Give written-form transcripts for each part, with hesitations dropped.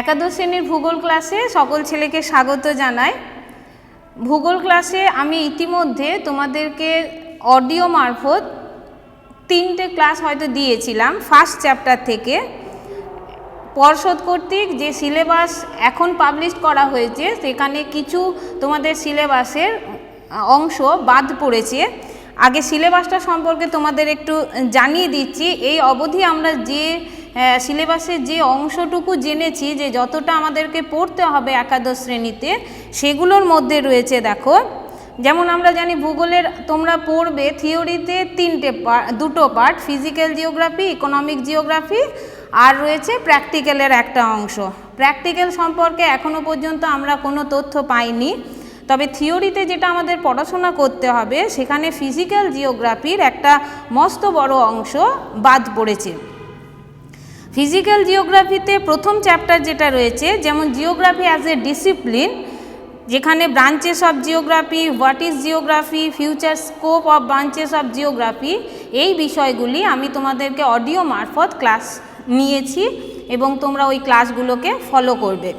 একাদশ শ্রেণীর ভূগোল ক্লাসে সকল ছেলেকে স্বাগত জানাই। ভূগোল ক্লাসে আমি ইতিমধ্যে তোমাদেরকে অডিও মারফত 3টে ক্লাস হয়তো দিয়েছিলাম। ফার্স্ট চ্যাপ্টার থেকে পর্ষদ কর্তৃক যে সিলেবাস এখন পাবলিশ করা হয়েছে সেখানে কিছু তোমাদের সিলেবাসের অংশ বাদ পড়েছে। আগে সিলেবাসটা সম্পর্কে তোমাদের একটু জানিয়ে দিচ্ছি। এই অবধি আমরা যে সিলেবাসের যে অংশটুকু জেনেছি যে যতটা আমাদেরকে পড়তে হবে একাদশ শ্রেণীতে, সেগুলোর মধ্যে রয়েছে দেখো, যেমন আমরা জানি ভূগোলের তোমরা পড়বে থিওরিতে দুটো part, physical geography, economic geography, আর রয়েছে প্র্যাকটিক্যালের একটা অংশ। প্র্যাকটিক্যাল সম্পর্কে এখনও পর্যন্ত আমরা কোনো তথ্য পাইনি, তবে থিওরিতে যেটা আমাদের পড়াশোনা করতে হবে সেখানে ফিজিক্যাল জিওগ্রাফির একটা মস্ত বড় অংশ বাদ পড়েছে। ফিজিক্যাল জিওগ্রাফিতে প্রথম চ্যাপ্টার যেটা রয়েছে, যেমন জিওগ্রাফি অ্যাজ এ ডিসিপ্লিন, যেখানে branches of geography, what is geography, future scope of branches of geography, এই বিষয়গুলি আমি তোমাদেরকে অডিও মারফত ক্লাস নিয়েছি এবং তোমরা ওই ক্লাসগুলোকে ফলো করবে।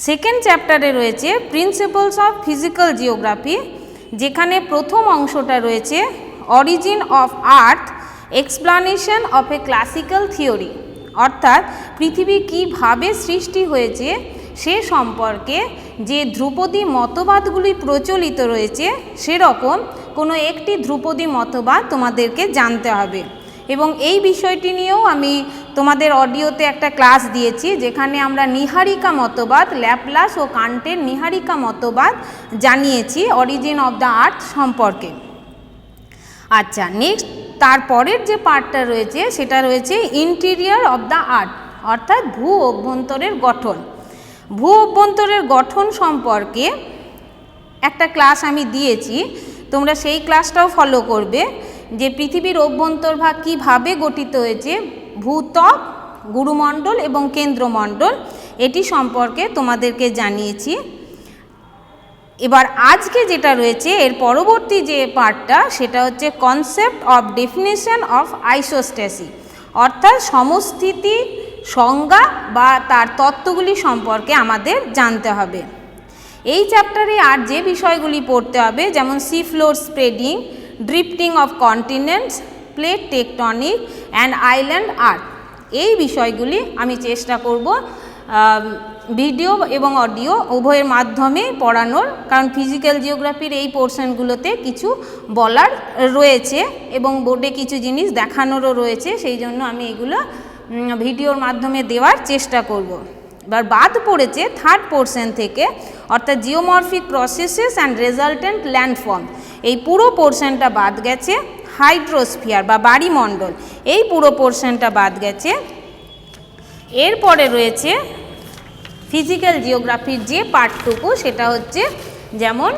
সেকেন্ড চ্যাপ্টারে রয়েছে প্রিন্সিপালস অফ ফিজিক্যাল জিওগ্রাফি, যেখানে প্রথম অংশটা রয়েছে origin of earth, explanation of a classical theory, অর্থাৎ পৃথিবী কীভাবে সৃষ্টি হয়েছে সে সম্পর্কে যে ধ্রুপদী মতবাদগুলি প্রচলিত রয়েছে সেরকম কোনো একটি ধ্রুপদী মতবাদ তোমাদেরকে জানতে হবে। এবং এই বিষয়টি নিয়েও আমি তোমাদের অডিওতে একটা ক্লাস দিয়েছি, যেখানে আমরা নীহারিকা মতবাদ, ল্যাপ্লাস ও কান্টের নীহারিকা মতবাদ জানিয়েছি অরিজিন অফ দ্য আর্থ সম্পর্কে। আচ্ছা, নেক্সট তারপরের যে পার্টটা রয়েছে সেটা রয়েছে ইন্টেরিয়র অফ দ্য আর্থ, অর্থাৎ ভূ অভ্যন্তরের গঠন। ভূ অভ্যন্তরের গঠন সম্পর্কে একটা ক্লাস আমি দিয়েছি, তোমরা সেই ক্লাসটাও ফলো করবে, যে পৃথিবীর অভ্যন্তরভাগ কীভাবে গঠিত হয়েছে, ভূত্বক, গুরুমণ্ডল এবং কেন্দ্রমণ্ডল, এটি সম্পর্কে তোমাদেরকে জানিয়েছি। এবার আজকে যেটা রয়েছে এর পরবর্তী যে পার্টটা সেটা হচ্ছে কনসেপ্ট অফ ডেফিনেশন অফ আইসোস্ট্যাসি, অর্থাৎ সমস্থিতি সংজ্ঞা বা তার তত্ত্বগুলি সম্পর্কে আমাদের জানতে হবে। এই চ্যাপ্টারে আর যে বিষয়গুলি পড়তে হবে, যেমন sea floor spreading, drifting of continents, plate tectonic and island earth, এই বিষয়গুলি আমি চেষ্টা করব ভিডিও এবং অডিও উভয়ের মাধ্যমে পড়ানোর, কারণ ফিজিক্যাল জিওগ্রাফির এই পোর্শনগুলোতে কিছু বলার রয়েছে এবং বোর্ডে কিছু জিনিস দেখানোরও রয়েছে, সেই জন্য আমি এগুলো ভিডিওর মাধ্যমে দেওয়ার চেষ্টা করব। এবার বাদ পড়েছে থার্ড পোর্শন থেকে, অর্থাৎ geomorphic processes and resultant landform, এই পুরো পোর্শনটা বাদ গেছে। হাইড্রোস্ফিয়ার বা বাড়িমণ্ডল, এই পুরো পোর্শনটা বাদ গেছে। এরপরে রয়েছে ফিজিক্যাল জিওগ্রাফির যে পার্টটুকু, সেটা হচ্ছে যেমন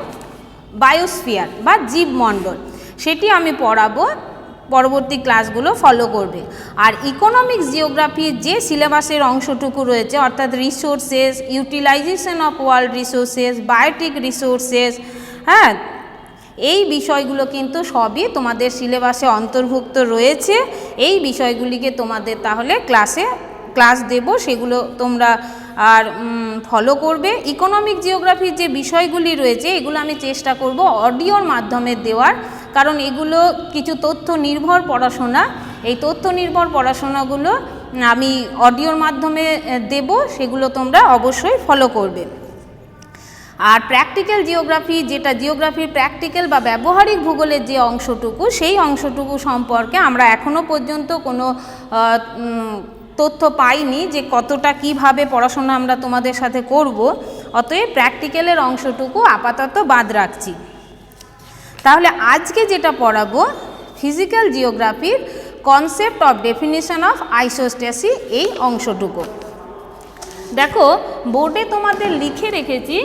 বায়োস্ফিয়ার বা জীবমণ্ডল, সেটি আমি পড়াবো, পরবর্তী ক্লাসগুলো ফলো করবে। আর ইকোনমিক্স জিওগ্রাফির যে সিলেবাসের অংশটুকু রয়েছে, অর্থাৎ resources, utilization of world resources, biotic resources, হ্যাঁ, এই বিষয়গুলো কিন্তু সবই তোমাদের সিলেবাসে অন্তর্ভুক্ত রয়েছে। এই বিষয়গুলিকে তোমাদের তাহলে ক্লাস দেব, সেগুলো তোমরা আর ফলো করবে। ইকোনমিক জিওগ্রাফির যে বিষয়গুলি রয়েছে এগুলো আমি চেষ্টা করব অডিওর মাধ্যমে দেওয়ার, কারণ এগুলো কিছু তথ্য নির্ভর পড়াশোনা, এই তথ্য নির্ভর পড়াশোনাগুলো আমি অডিওর মাধ্যমে দেব, সেগুলো তোমরা অবশ্যই ফলো করবে। আর প্র্যাকটিক্যাল জিওগ্রাফি, যেটা জিওগ্রাফির প্র্যাকটিক্যাল বা ব্যবহারিক ভূগোলের যে অংশটুকু, সেই অংশটুকু সম্পর্কে আমরা এখনও পর্যন্ত কোনো তথ্য পাইনি যে কতটা কিভাবে পড়াশোনা আমরা তোমাদের সাথে করব, অতএব প্র্যাকটিক্যালের অংশটুকু আপাতত বাদ রাখছি। তাহলে আজকে যেটা পড়াবো ফিজিক্যাল জিওগ্রাফির concept of definition of isostasy, এই অংশটুকু দেখো বোর্ডে তোমাদের লিখে রেখেছি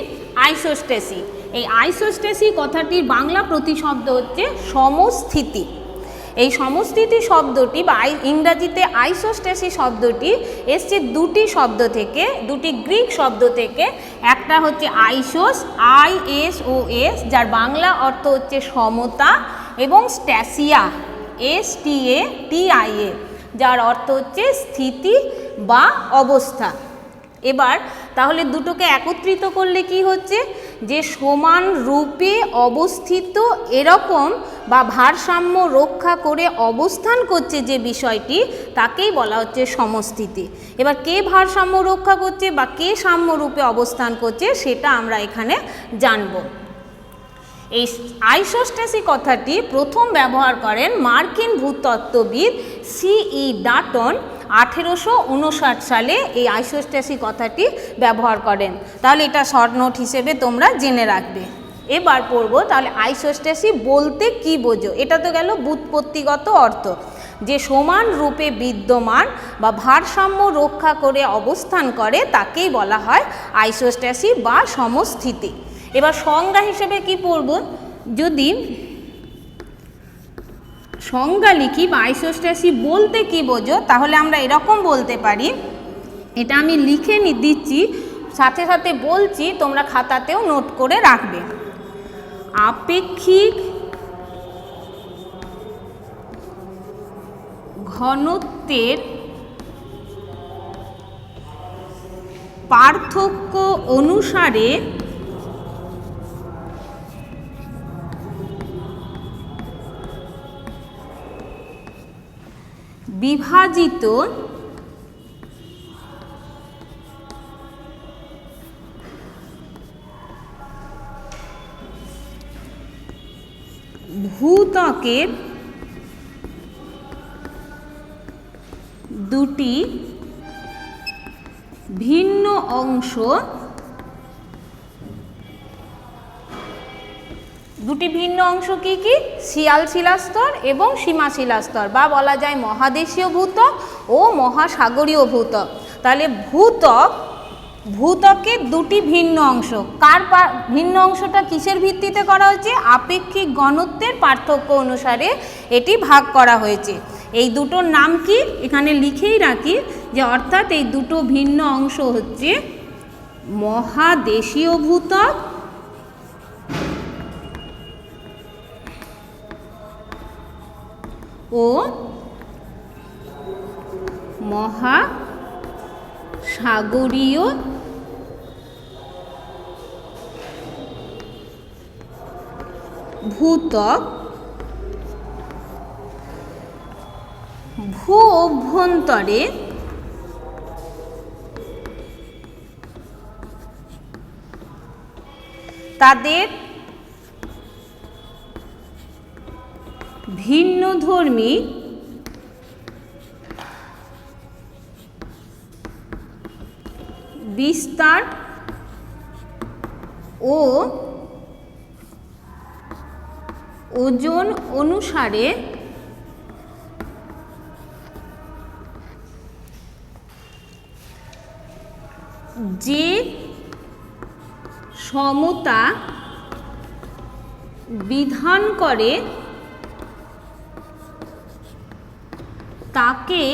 আইসোস্ট্যাসি। এই আইসোস্ট্যাসি কথাটির বাংলা প্রতিশব্দ হচ্ছে সমস্থিতি। এই সমস্থিতি শব্দটি বা ইংরাজিতে আইসোস্ট্যাসি শব্দটি এসছে দুটি শব্দ থেকে, দুটি গ্রিক শব্দ থেকে। একটা হচ্ছে আইসোস, ISOS, যার বাংলা অর্থ হচ্ছে সমতা, এবং স্ট্যাসিয়া, STATIA, যার অর্থ হচ্ছে স্থিতি বা অবস্থা। এবার তাহলে দুটোকে একত্রিত করলে কি হচ্ছে, যে সমান রূপে অবস্থিত এরকম বা ভারসাম্য রক্ষা করে অবস্থান করছে যে বিষয়টি, তাকেই বলা হচ্ছে সমস্থিতি। এবার কে ভারসাম্য রক্ষা করছে বা কে সাম্য রূপে অবস্থান করছে সেটা আমরা এখানে জানব। এই আইসোস্ট্যাসি কথাটি প্রথম ব্যবহার করেন মার্কিন ভূতত্ত্ববিদ C.E. ডাটন 1859 সালে এই আইসোস্ট্যাসি কথাটি ব্যবহার করেন। তাহলে এটা শর্ট নোট হিসেবে তোমরা জেনে রাখবে। এবার পড়ব তাহলে আইসোস্ট্যাসি বলতে কি বোঝো। এটা তো গেল ব্যুৎপত্তিগত অর্থ, যে সমান রূপে বিদ্যমান বা ভারসাম্য রক্ষা করে অবস্থান করে তাকেই বলা হয় আইসোস্ট্যাসি বা সমস্থিতি। এবার সংজ্ঞা হিসেবে কি পড়ব, যদি সংজ্ঞা লিখি বা আইসোস্ট্যাসি বলতে কি বোঝো, তাহলে আমরা এরকম বলতে পারি, এটা আমি লিখে দিচ্ছি সাথে সাথে বলছি, তোমরা খাতাতেও নোট করে রাখবে। আপেক্ষিক ঘনত্বের পার্থক্য অনুসারে বিভাজিত ভূত্বকের দুটি ভিন্ন অংশ, দুটি ভিন্ন অংশ কি কি, শিয়াল শিলাস্তর এবং সীমা শিলাস্তর, বা বলা যায় মহাদেশীয় ভূত্বক ও মহাসাগরীয় ভূত্বক। তাহলে ভূত্বকের দুটি ভিন্ন অংশ, কার ভিন্ন অংশটা কিসের ভিত্তিতে করা হয়েছে, আপেক্ষিক ঘনত্বের পার্থক্য অনুসারে এটি ভাগ করা হয়েছে। এই দুটোর নাম কি এখানে লিখেই রাখি, যে অর্থাৎ এই দুটো ভিন্ন অংশ হচ্ছে মহাদেশীয় ভূত্বক ও মহাসাগরীয় ভূত্বক। ভূ অভ্যন্তরে তাদের ভিন্নধর্মী বিস্তার ও ওজন অনুসারে যে সমতা বিধান করে তাকে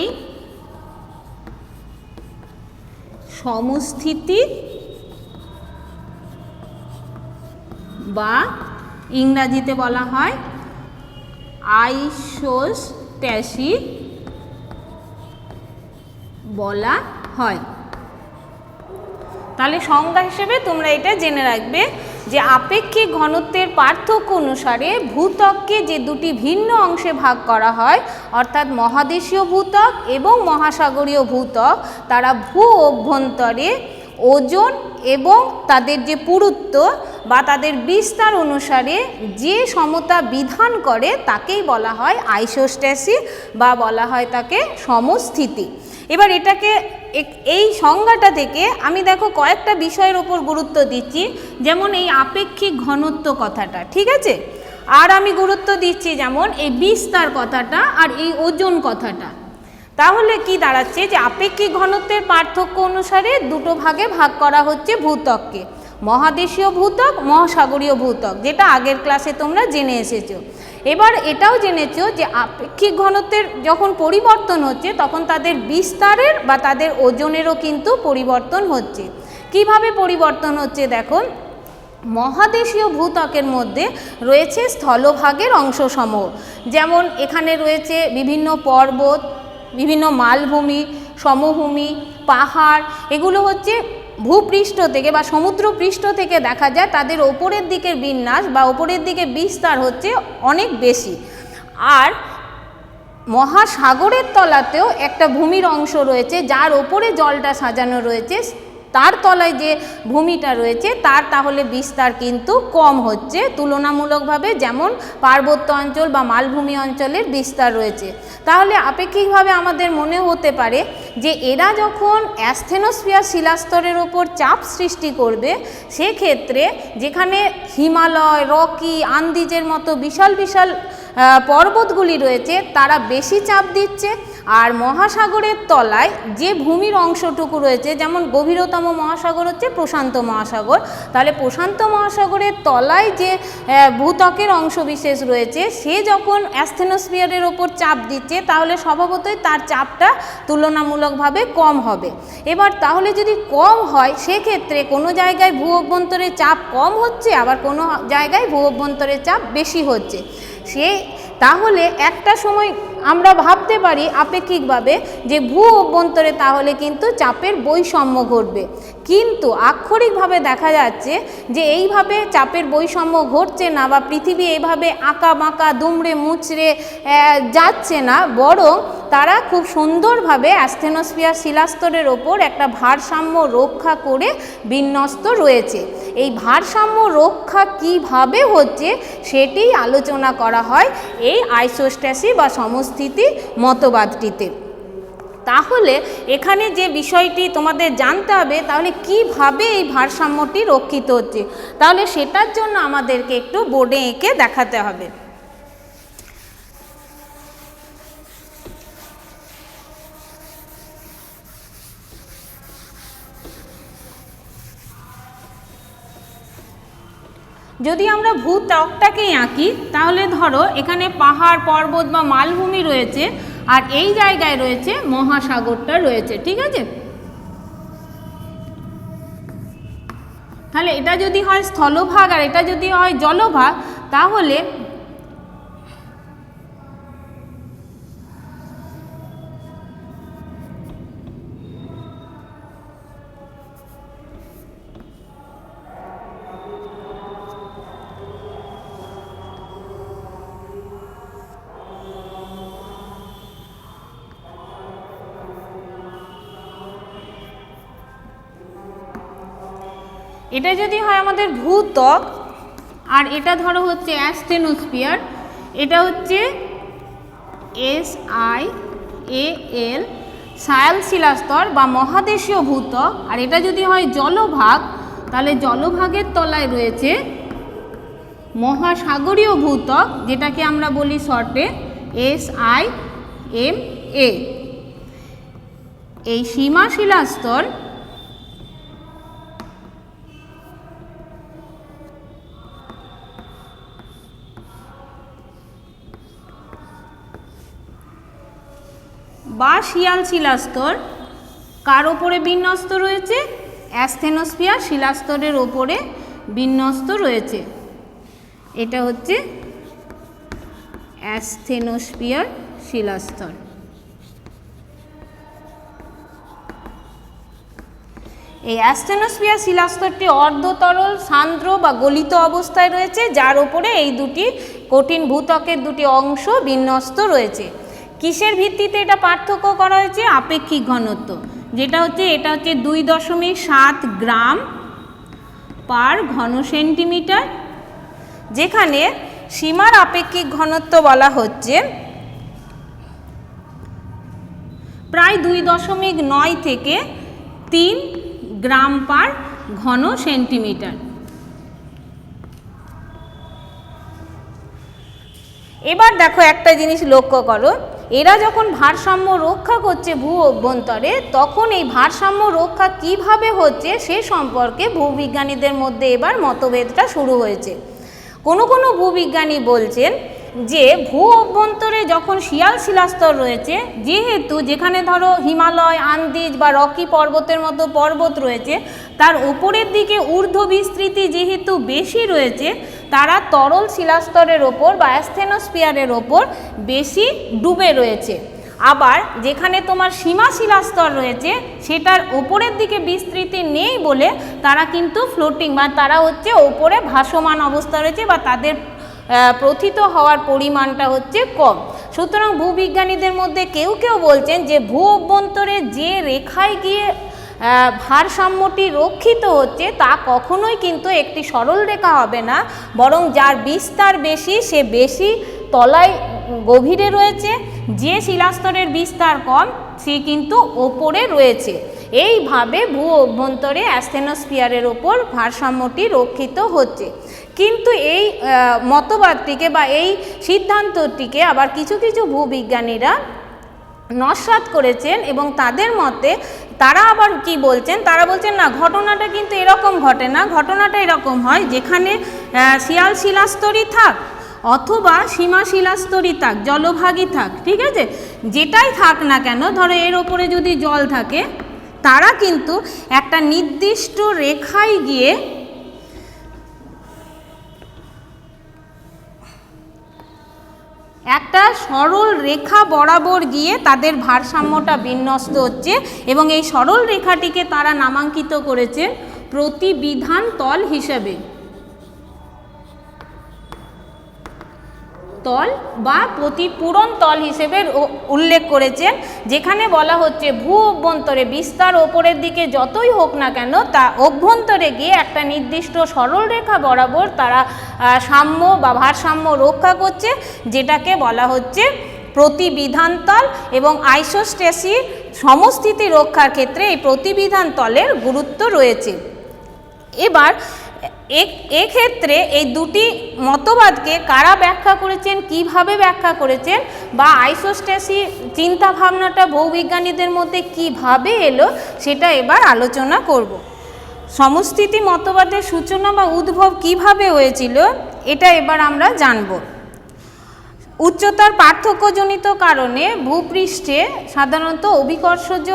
সমস্থিতি বা ইংরাজিতে বলা হয় আইসোস্ট্যাসি বলা হয়। তাহলে সংজ্ঞা হিসেবে তোমরা এটা জেনে রাখবে যে আপেক্ষিক ঘনত্বের পার্থক্য অনুসারে ভূত্বককে যে দুটি ভিন্ন অংশে ভাগ করা হয়, অর্থাৎ মহাদেশীয় ভূত্বক এবং মহাসাগরীয় ভূত্বক, তারা ভূ অভ্যন্তরে ওজন এবং তাদের যে পুরুত্ব বা তাদের বিস্তার অনুসারে যে সমতা বিধান করে তাকেই বলা হয় আইসোস্ট্যাসি বা বলা হয় তাকে সমস্থিতি। এবার এটাকে এই সংজ্ঞাটা থেকে আমি দেখো কয়েকটা বিষয়ের ওপর গুরুত্ব দিচ্ছি, যেমন এই আপেক্ষিক ঘনত্ব কথাটা, ঠিক আছে, আর আমি গুরুত্ব দিচ্ছি যেমন এই বিস্তার কথাটা আর এই ওজন কথাটা। তাহলে কি দাঁড়াচ্ছে যে আপেক্ষিক ঘনত্বের পার্থক্য অনুসারে দুটো ভাগে ভাগ করা হচ্ছে ভূত্বককে, মহাদেশীয় ভূত্বক, মহাসাগরীয় ভূত্বক, যেটা আগের ক্লাসে তোমরা জেনে এসেছো। এবার এটাও জেনেছো যে আপেক্ষিক ঘনত্বের যখন পরিবর্তন হচ্ছে তখন তাদের বিস্তারের বা তাদের ওজনেরও কিন্তু পরিবর্তন হচ্ছে। কিভাবে পরিবর্তন হচ্ছে দেখো, মহাদেশীয় ভূত্বকের মধ্যে রয়েছে স্থলভাগের অংশসমূহ, যেমন এখানে রয়েছে বিভিন্ন পর্বত, বিভিন্ন মালভূমি, সমভূমি, পাহাড়, এগুলো হচ্ছে ভূপৃষ্ঠ থেকে বা সমুদ্র পৃষ্ঠ থেকে দেখা যায় তাদের ওপরের দিকের বিন্যাস বা ওপরের দিকে বিস্তার হচ্ছে অনেক বেশি। আর মহাসাগরের তলাতেও একটা ভূমির অংশ রয়েছে যার ওপরে জলটা সাজানো রয়েছে, তার তলায় যে ভূমিটা রয়েছে তার তাহলে বিস্তার কিন্তু কম হচ্ছে তুলনামূলকভাবে, যেমন পার্বত্য অঞ্চল বা মালভূমি অঞ্চলের বিস্তার রয়েছে। তাহলে আপেক্ষিকভাবে আমাদের মনে হতে পারে যে এরা যখন অ্যাসথেনোস্ফিয়ার শিলাস্তরের ওপর চাপ সৃষ্টি করবে, সেক্ষেত্রে যেখানে হিমালয়, রকি, আন্দিজের মতো বিশাল বিশাল পর্বতগুলি রয়েছে তারা বেশি চাপ দিচ্ছে, আর মহাসাগরের তলায় যে ভূমির অংশটুকু রয়েছে, যেমন গভীরতম মহাসাগর হচ্ছে প্রশান্ত মহাসাগর, তাহলে প্রশান্ত মহাসাগরের তলায় যে ভূত্বকের অংশবিশেষ রয়েছে সে যখন অ্যাসথেনোস্ফিয়ারের ওপর চাপ দিচ্ছে তাহলে স্বভাবতই তার চাপটা তুলনামূলকভাবে কম হবে। এবার তাহলে যদি কম হয় সেক্ষেত্রে কোনো জায়গায় ভূ অভ্যন্তরের চাপ কম হচ্ছে, আবার কোনো জায়গায় ভূ অভ্যন্তরের চাপ বেশি হচ্ছে। তাহলে একটা সময় আমরা ভাবতে পারি আপেক্ষিকভাবে যে ভূ অভ্যন্তরে তাহলে কিন্তু চাপের বৈষম্য ঘটবে, কিন্তু আক্ষরিকভাবে দেখা যাচ্ছে যে এইভাবে চাপের বৈষম্য ঘটছে না বা পৃথিবী এইভাবে আঁকা বাঁকা দুমড়ে মুচড়ে যাচ্ছে না, বরং তারা খুব সুন্দরভাবে অ্যাসথেনোস্ফিয়ার শিলাস্তরের ওপর একটা ভারসাম্য রক্ষা করে বিন্যস্ত রয়েছে। এই ভারসাম্য রক্ষা কিভাবে হচ্ছে সেটি আলোচনা করা হয় এই আইসোস্ট্যাসি বা সমস্থিতি মতবাদটিতে। তাহলে এখানে যে বিষয়টি তোমাদের জানতে হবে, তাহলে কিভাবে এই ভারসাম্যটি রক্ষিত হচ্ছে, তাহলে সেটার জন্য আমাদেরকে একটু বোর্ডে এঁকে দেখাতে হবে। যদি আমরা ভূত্বকটাকেই আঁকি, তাহলে ধরো এখানে পাহাড়, পর্বত বা মালভূমি রয়েছে, আর এই জায়গায় রয়েছে মহাসাগরটা রয়েছে, ঠিক আছে? তাহলে এটা যদি হয় স্থলভাগ আর এটা যদি হয় জলভাগ, তাহলে এটা যদি হয় আমাদের ভূত্বক আর এটা ধরো হচ্ছে অ্যাসথেনোস্ফিয়ার, এটা হচ্ছে SIAL সায়াল শিলাস্তর বা মহাদেশীয় ভূত্বক, আর এটা যদি হয় জলভাগ তাহলে জলভাগের তলায় রয়েছে মহাসাগরীয় ভূত্বক, যেটাকে আমরা বলি শর্টে SIMA। এই সীমা শিলাস্তর বা শিয়াল শিলাস্তর কার ওপরে বিন্যস্ত রয়েছে? অ্যাসথেনোস্ফিয়ার শিলাস্তরের ওপরে বিন্যস্ত রয়েছে। এটা হচ্ছে অ্যাসথেনোস্ফিয়ার শিলাস্তর। এই অ্যাসথেনোস্ফিয়ার শিলাস্তরটি অর্ধতরল, সান্দ্র বা গলিত অবস্থায় রয়েছে, যার ওপরে এই দুটি কঠিন ভূত্বকের দুটি অংশ বিন্যস্ত রয়েছে। কিসের ভিত্তিতে এটা পার্থক্য করা হয়েছে? আপেক্ষিক ঘনত্ব, যেটা হচ্ছে এটা হচ্ছে 2.7 গ্রাম পার ঘন সেন্টিমিটার, যেখানে সীমার আপেক্ষিক ঘনত্ব বলা হচ্ছে প্রায় 2.9 থেকে 3 গ্রাম পার ঘন সেন্টিমিটার। এবার দেখো একটা জিনিস লক্ষ্য করো, এরা যখন ভারসাম্য রক্ষা করছে ভূ অভ্যন্তরে, তখন এই ভারসাম্য রক্ষা কিভাবে হচ্ছে সে সম্পর্কে ভূবিজ্ঞানীদের মধ্যে এবার মতভেদটা শুরু হয়েছে। কোনো ভূবিজ্ঞানী বলছেন যে ভূ অভ্যন্তরে যখন শিয়াল শিলাস্তর রয়েছে, যেহেতু যেখানে ধরো হিমালয়, আন্দিজ বা রকি পর্বতের মতো পর্বত রয়েছে, তার উপরের দিকে ঊর্ধ্ব বিস্তৃতি যেহেতু বেশি রয়েছে, তারা তরল শিলাস্তরের ওপর বা অ্যাসথেনোস্ফিয়ারের ওপর বেশি ডুবে রয়েছে। আবার যেখানে তোমার সীমা শিলাস্তর রয়েছে সেটার ওপরের দিকে বিস্তৃতি নেই বলে তারা কিন্তু ফ্লোটিং, বা তারা হচ্ছে ওপরে ভাসমান অবস্থা রয়েছে, বা তাদের প্রথিত হওয়ার পরিমাণটা হচ্ছে কম। সুতরাং ভূবিজ্ঞানীদের মধ্যে কেউ কেউ বলছেন যে ভূ অভ্যন্তরে যে রেখায় গিয়ে ভারসাম্যটি রক্ষিত হচ্ছে তা কখনোই কিন্তু একটি সরল রেখা হবে না, বরং যার বিস্তার বেশি সে বেশি তলায় গভীরে রয়েছে, যে শিলাস্তরের বিস্তার কম সে কিন্তু ওপরে রয়েছে। এইভাবে ভূ অভ্যন্তরে অ্যাসথেনোস্ফিয়ারের ওপর ভারসাম্যটি রক্ষিত হচ্ছে। কিন্তু এই মতবাদটিকে বা এই সিদ্ধান্তটিকে আবার কিছু কিছু ভূবিজ্ঞানীরা নস্যাৎ করেছেন, এবং তাদের মতে তারা আবার কি বলছেন, তারা বলছেন না, ঘটনাটা কিন্তু এরকম ঘটে না, ঘটনাটা এরকম হয় যেখানে শিয়াল শিলাস্তরই থাক অথবা সীমা শিলাস্তরই থাক, জলভাগই থাক, ঠিক আছে, যেটাই থাক না কেন, ধরো এর ওপরে যদি জল থাকে, তারা কিন্তু একটা নির্দিষ্ট রেখায় গিয়ে একটা সরল রেখা বরাবর গিয়ে তাদের ভারসাম্যটা বিন্যস্ত হচ্ছে, এবং এই সরল রেখাটিকে তারা নামাঙ্কিত করেছেন প্রতিবিধান তল হিসেবে, তল বা প্রতিপূরণ তল হিসেবে উল্লেখ করেছেন, যেখানে বলা হচ্ছে ভূ অভ্যন্তরে বিস্তার ওপরের দিকে যতই হোক না কেন তা অভ্যন্তরে গিয়ে একটা নির্দিষ্ট সরল রেখা বরাবর তারা সাম্য বা ভারসাম্য রক্ষা করছে, যেটাকে বলা হচ্ছে প্রতিবিধান তল। এবং আইসোস্ট্যাসির সমস্থিতি রক্ষার ক্ষেত্রে এই প্রতিবিধান তলের গুরুত্ব রয়েছে। এবার এক্ষেত্রে এই দুটি মতবাদকে কারা ব্যাখ্যা করেছেন, কিভাবে ব্যাখ্যা করেছেন, বা আইসোস্ট্যাসি চিন্তাভাবনাটা ভূবিজ্ঞানীদের মধ্যে কিভাবে এলো সেটা এবার আলোচনা করব। সমস্থিতি মতবাদের সূচনা বা উদ্ভব কিভাবে হয়েছিল এটা এবার আমরা জানব। উচ্চতার পার্থক্যজনিত কারণে ভূপৃষ্ঠে সাধারণত অভিকর্ষজ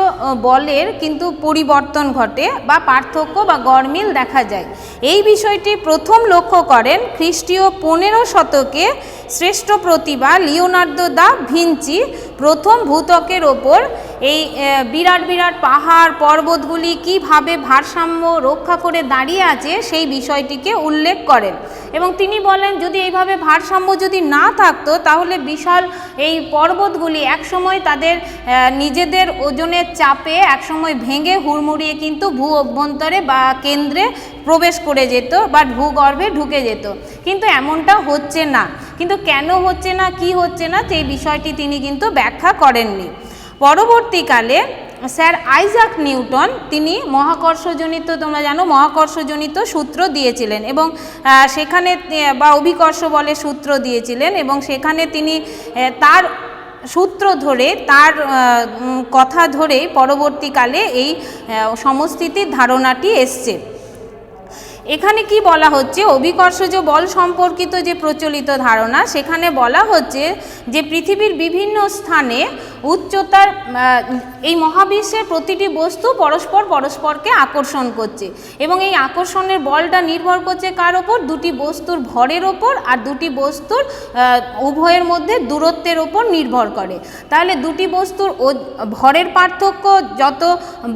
বলের কিন্তু পরিবর্তন ঘটে বা পার্থক্য বা গড়মিল দেখা যায়। এই বিষয়টি প্রথম লক্ষ্য করেন খ্রিস্টীয় 15 শতকে শ্রেষ্ঠ প্রতিভা লিওনার্দো দা ভিঞ্চি। প্রথম ভূত্বকের ওপর এই বিরাট বিরাট পাহাড় পর্বতগুলি কিভাবে ভারসাম্য রক্ষা করে দাঁড়িয়ে আছে সেই বিষয়টিকে উল্লেখ করেন, এবং তিনি বলেন যদি এইভাবে ভারসাম্য যদি না থাকতো তাহলে বিশাল এই পর্বতগুলি একসময় তাদের নিজেদের ওজনের চাপে একসময় ভেঙে হুড়মুড়িয়ে কিন্তু ভূ অভ্যন্তরে বা কেন্দ্রে প্রবেশ করে যেত বা ভূগর্ভে ঢুকে যেত, কিন্তু এমনটা হচ্ছে না। কিন্তু কেন হচ্ছে না, কি হচ্ছে না, সেই বিষয়টি তিনি কিন্তু ব্যাখ্যা করেননি। পরবর্তীকালে স্যার আইজাক নিউটন তিনি মহাকর্ষজনিত, তোমরা জানো মহাকর্ষজনিত সূত্র দিয়েছিলেন, এবং সেখানে বা অভিকর্ষ বলে সূত্র দিয়েছিলেন, এবং সেখানে তিনি তার সূত্র ধরে তার কথা ধরেই পরবর্তীকালে এই সমস্থিতির ধারণাটি এসছে। এখানে কি বলা হচ্ছে, অভিকর্ষজ বল সম্পর্কিত যে প্রচলিত ধারণা সেখানে বলা হচ্ছে যে পৃথিবীর বিভিন্ন স্থানে উচ্চতার এই মহাবিশ্বের প্রতিটি বস্তু পরস্পরকে আকর্ষণ করছে, এবং এই আকর্ষণের বলটা নির্ভর করছে কার ওপর, দুটি বস্তুর ভরের ওপর আর দুটি বস্তুর উভয়ের মধ্যে দূরত্বের ওপর নির্ভর করে। তাহলে দুটি বস্তুর ভরের পার্থক্য যত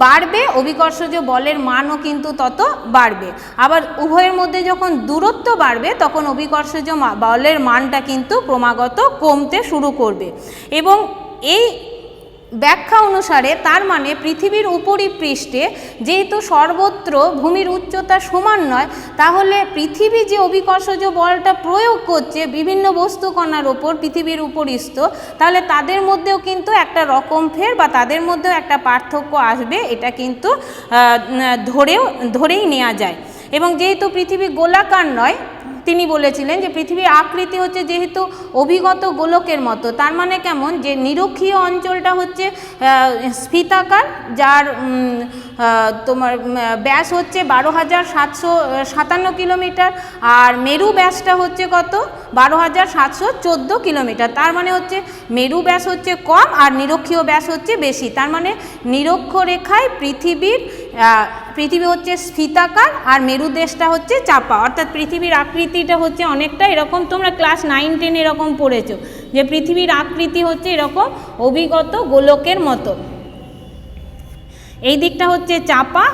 বাড়বে অভিকর্ষজ বলের মানও কিন্তু তত বাড়বে, আবার উভয়ের মধ্যে যখন দূরত্ব বাড়বে তখন অভিকর্ষজ বলের মানটা কিন্তু ক্রমাগত কমতে শুরু করবে। এবং এই ব্যাখ্যা অনুসারে তার মানে পৃথিবীর উপরিপৃষ্ঠে যেহেতু সর্বত্র ভূমির উচ্চতা সমান নয়, তাহলে পৃথিবী যে অভিকর্ষজ বলটা প্রয়োগ করছে বিভিন্ন বস্তুকণার ওপর পৃথিবীর উপরিস্থ, তাহলে তাদের মধ্যেও কিন্তু একটা রকম ফের বা তাদের মধ্যেও একটা পার্থক্য আসবে, এটা কিন্তু ধরেই নেওয়া যায়। এবং যেহেতু পৃথিবী গোলাকার নয়, তিনি বলেছিলেন যে পৃথিবীর আকৃতি হচ্ছে যেহেতু অভিগত গোলকের মতো, তার মানে কেমন, যে নিরক্ষীয় অঞ্চলটা হচ্ছে স্ফীতাকার, যার তোমার ব্যাস হচ্ছে 12,757 কিলোমিটার, আর মেরু ব্যাসটা হচ্ছে কত, 12,714 কিলোমিটার। তার মানে হচ্ছে মেরু ব্যাস হচ্ছে কম আর নিরক্ষীয় ব্যাস হচ্ছে বেশি। তার মানে নিরক্ষরেখায় পৃথিবী হচ্ছে স্ফীতাকার আর মেরুদেশটা হচ্ছে চাপা, অর্থাৎ পৃথিবীর আকৃতিটা হচ্ছে অনেকটা এরকম, তোমরা ক্লাস 9-10 এরকম পড়েছো। যে পৃথিবীর আকৃতি হচ্ছে এরকম অভিগত গোলকের মতো। এই দিকটা হচ্ছে চাপা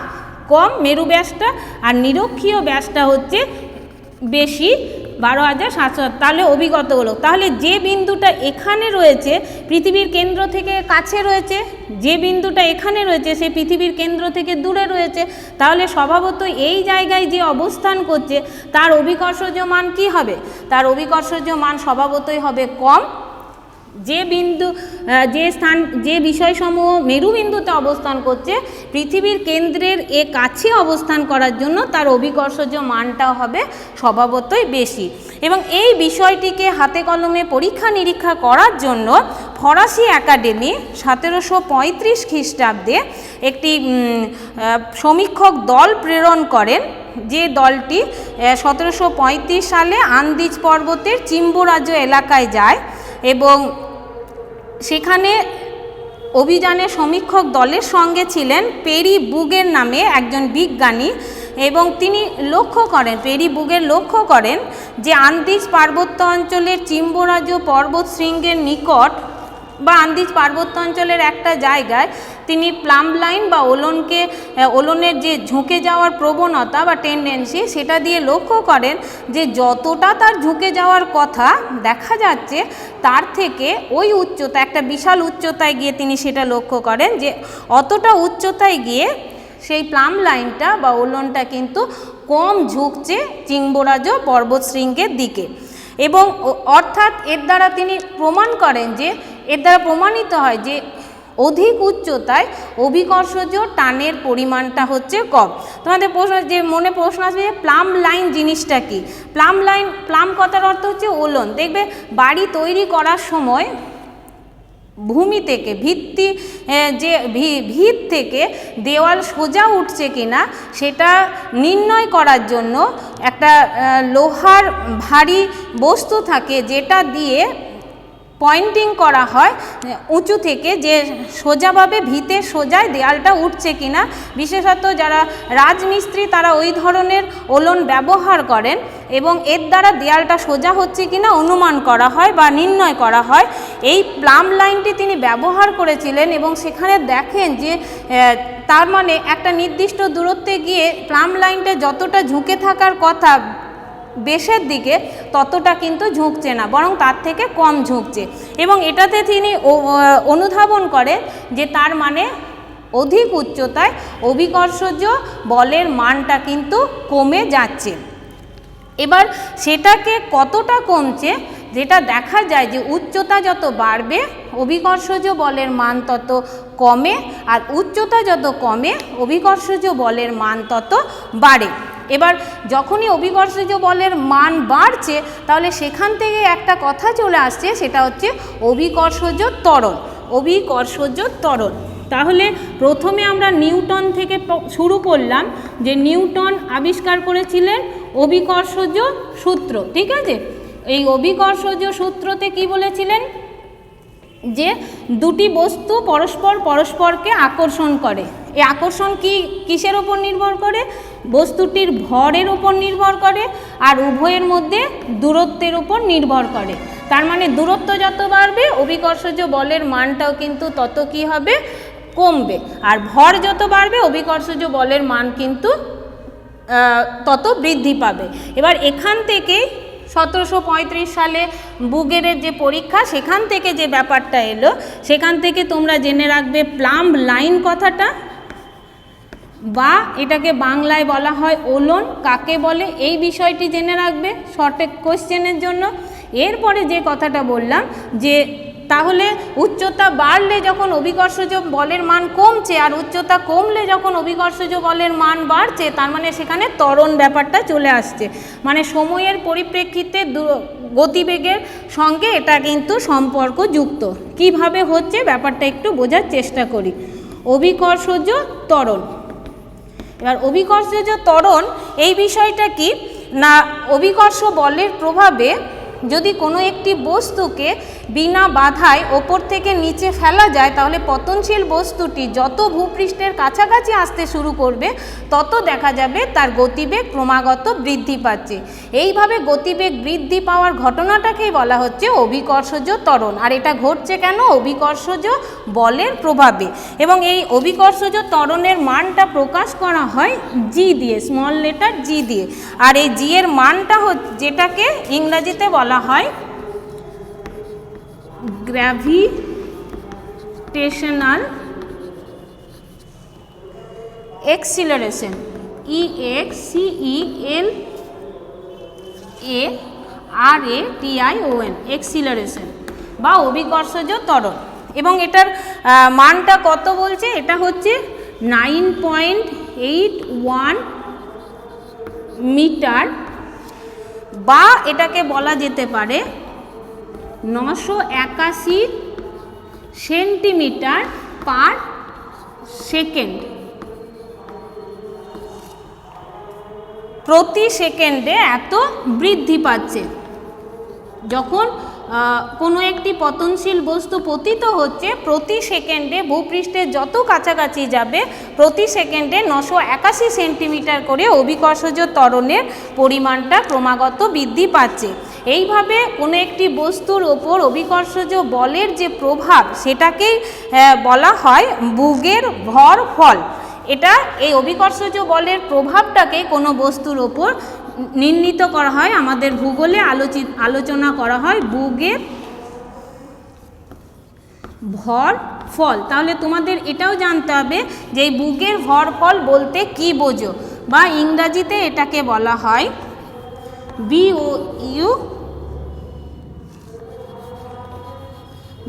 কম মেরু ব্যাসটা, আর নিরক্ষীয় ব্যাসটা হচ্ছে বেশি 12,700, তাহলে অভিগত গোলক। তাহলে যে বিন্দুটা এখানে রয়েছে পৃথিবীর কেন্দ্র থেকে কাছে রয়েছে, যে বিন্দুটা এখানে রয়েছে সে পৃথিবীর কেন্দ্র থেকে দূরে রয়েছে, তাহলে স্বভাবত এই জায়গায় যে অবস্থান করছে তার অভিকর্ষজ মান কী হবে? তার অভিকর্ষজ মান স্বভাবতই হবে কম। যে বিন্দু যে স্থান যে বিষয়সমূহ মেরুবিন্দুতে অবস্থান করছে পৃথিবীর কেন্দ্রের কাছে অবস্থান করার জন্য তার অভিকর্ষজ মানটাও হবে স্বভাবতই বেশি। এবং এই বিষয়টিকে হাতে কলমে পরীক্ষা নিরীক্ষা করার জন্য ফরাসি একাডেমি 1735 খ্রিস্টাব্দে একটি সমীক্ষক দল প্রেরণ করেন, যে দলটি 1735 সালে আন্দিজ পর্বতের চিম্বুরাজো এলাকায় যায় এবং সেখানে অভিযানে সমীক্ষক দলের সঙ্গে ছিলেন পেরি বুগের নামে একজন বিজ্ঞানী, এবং তিনি পেরি বুগের লক্ষ্য করেন যে আন্দিজ পার্বত্য অঞ্চলের চিম্বুরাজো পর্বত শৃঙ্গের নিকট বা আন্দিজ পার্বত্য অঞ্চলের একটা জায়গায় তিনি প্লাম লাইন বা ওলনের যে ঝুঁকে যাওয়ার প্রবণতা বা টেন্ডেন্সি সেটা দিয়ে লক্ষ্য করেন যে যতটা তার ঝুঁকে যাওয়ার কথা দেখা যাচ্ছে তার থেকে ওই উচ্চতা, একটা বিশাল উচ্চতায় গিয়ে তিনি সেটা লক্ষ্য করেন যে অতটা উচ্চতায় গিয়ে সেই প্লাম লাইনটা বা ওলনটা কিন্তু কম ঝুঁকছে চিম্বুরাজো পর্বত শৃঙ্গের দিকে। এবং অর্থাৎ এর দ্বারা তিনি প্রমাণ করেন যে এর দ্বারা প্রমাণিত হয় যে অধিক উচ্চতায় অভিকর্ষজ টানের পরিমাণটা হচ্ছে কম। তোমাদের মনে প্রশ্ন আসবে যে প্লাম লাইন জিনিসটা কি? প্লাম কথার অর্থ হচ্ছে ওলন। দেখবে বাড়ি তৈরি করার সময় ভূমি থেকে ভিত থেকে দেওয়াল সোজা উঠছে কিনা সেটা নির্ণয় করার জন্য একটা লোহার ভারী বস্তু থাকে যেটা দিয়ে পয়েন্টিং করা হয় উঁচু থেকে যে সোজাভাবে ভিতে সোজায় দেয়ালটা উঠছে কিনা। বিশেষত যারা রাজমিস্ত্রি তারা ওই ধরনের ওলন ব্যবহার করেন এবং এর দ্বারা দেয়ালটা সোজা হচ্ছে কিনা অনুমান করা হয় বা নির্ণয় করা হয়। এই প্লাম লাইনটি তিনি ব্যবহার করেছিলেন এবং সেখানে দেখেন যে তার মানে একটা নির্দিষ্ট দূরত্বে গিয়ে প্লাম লাইনটা যতটা ঝুঁকে থাকার কথা বেশের দিকে ততটা কিন্তু ঝুঁকছে না, বরং তার থেকে কম ঝুঁকছে। এবং এটাতে তিনি অনুধাবন করেন যে তার মানে অধিক উচ্চতায় অভিকর্ষজ বলের মানটা কিন্তু কমে যাচ্ছে। এবার সেটাকে কতটা কমছে যেটা দেখা যায় যে উচ্চতা যত বাড়বে অভিকর্ষজ বলের মান তত কমে, আর উচ্চতা যত কমে অভিকর্ষজ বলের মান তত বাড়ে। এবার যখনই অভিকর্ষজ বলের মান বাড়ছে তাহলে সেখান থেকে একটা কথা চলে আসছে, সেটা হচ্ছে অভিকর্ষজ ত্বরণ। তাহলে প্রথমে আমরা নিউটন থেকে শুরু করলাম, যে নিউটন আবিষ্কার করেছিলেন অভিকর্ষজ সূত্র, ঠিক আছে। এই অভিকর্ষজ সূত্রতে কি বলেছিলেন যে দুটি বস্তু পরস্পরকে আকর্ষণ করে। এই আকর্ষণ কিসের ওপর নির্ভর করে? বস্তুটির ভরের উপর নির্ভর করে আর উভয়ের মধ্যে দূরত্বের উপর নির্ভর করে। তার মানে দূরত্ব যত বাড়বে অভিকর্ষজ বলের মানটাও কিন্তু তত কি হবে? কমবে। আর ভর যত বাড়বে অভিকর্ষজ বলের মান কিন্তু তত বৃদ্ধি পাবে। এবার এখান থেকে 1735 সালে বুগেরের যে পরীক্ষা সেখান থেকে যে ব্যাপারটা এলো, সেখান থেকে তোমরা জেনে রাখবে প্লাম লাইন কথাটা, বা এটাকে বাংলায় বলা হয় ওলন, কাকে বলে এই বিষয়টি জেনে রাখবে শর্ট কোশ্চেনের জন্য। এরপরে যে কথাটা বললাম যে তাহলে উচ্চতা বাড়লে যখন অভিকর্ষজ বলের মান কমছে আর উচ্চতা কমলে যখন অভিকর্ষজ বলের মান বাড়ছে, তার মানে সেখানে ত্বরণ ব্যাপারটা চলে আসছে। মানে সময়ের পরিপ্রেক্ষিতে গতিবেগের সঙ্গে এটা কিন্তু সম্পর্কযুক্ত। কিভাবে হচ্ছে ব্যাপারটা একটু বোঝার চেষ্টা করি। অভিকর্ষজ ত্বরণ। এবার অভিকর্ষজ ত্বরণ এই বিষয়টা কি না, অভিকর্ষ বলের প্রভাবে যদি কোনো একটি বস্তুকে বিনা বাধায় ওপর থেকে নিচে ফেলা যায়, তাহলে পতনশীল বস্তুটি যত ভূপৃষ্ঠের কাছাকাছি আসতে শুরু করবে তত দেখা যাবে তার গতিবেগ ক্রমাগত বৃদ্ধি পাচ্ছে। এইভাবে গতিবেগ বৃদ্ধি পাওয়ার ঘটনাটাকেই বলা হচ্ছে অভিকর্ষজ ত্বরণ। আর এটা ঘটছে কেন? অভিকর্ষজ বলের প্রভাবে। এবং এই অভিকর্ষজ ত্বরণের মানটা প্রকাশ করা হয় জি দিয়ে, স্মল লেটার জি দিয়ে। আর এই জি এর মানটা যেটাকে ইংরেজিতে বলা হয় গ্র্যাভিটেশনাল এক্সিলারেশন, EXCELARATION, এক্সিলারেশন বা অভিকর্ষজ ত্বরণ। এবং এটার মানটা কত বলছে? এটা হচ্ছে 9.81 মিটার, বা এটাকে বলা যেতে পারে 981 সেন্টিমিটার পার সেকেন্ড। প্রতি সেকেন্ডে এত বৃদ্ধি পাচ্ছে। যখন কোনো একটি পতনশীল বস্তু পতিত হচ্ছে, প্রতি সেকেন্ডে ভূপৃষ্ঠের যত কাছাকাছি যাবে প্রতি সেকেন্ডে 981 সেন্টিমিটার করে অভিকর্ষজ ত্বরণের পরিমাণটা ক্রমাগত বৃদ্ধি পাচ্ছে। এইভাবে কোনো একটি বস্তুর ওপর অভিকর্ষজ বলের যে প্রভাব সেটাকেই বলা হয় বুগের ভর ফল। এটা এই অভিকর্ষজ বলের প্রভাবটাকে কোনো বস্তুর ওপর নির্ণীত করা হয়, আমাদের ভূগোলে আলোচনা করা হয় বুগের ভর ফল। তাহলে তোমাদের এটাও জানতে হবে যে এই বুগের ভর ফল বলতে কি বোঝো, বা ইংরাজিতে এটাকে বলা হয় BOU,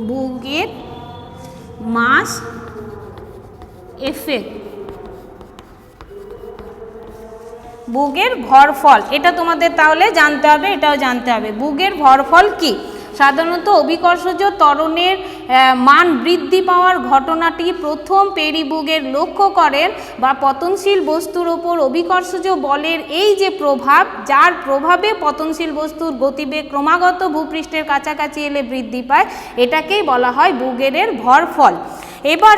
বুগের মাস এফেক্ট, বুগের ভরফল। এটা তোমাদের তাহলে জানতে হবে, এটাও জানতে হবে বুগের ভরফল কি। সাধারণত অভিকর্ষজ ত্বরণের মান বৃদ্ধি পাওয়ার ঘটনাটি প্রথম পেরিবুগের লক্ষ্য করেন, বা পতনশীল বস্তুর ওপর অভিকর্ষজ বলের এই যে প্রভাব, যার প্রভাবে পতনশীল বস্তুর গতিবেগ ক্রমাগত ভূপৃষ্ঠের কাছাকাছি এলে বৃদ্ধি পায়, এটাকেই বলা হয় বুগেরের ভরফল। এবার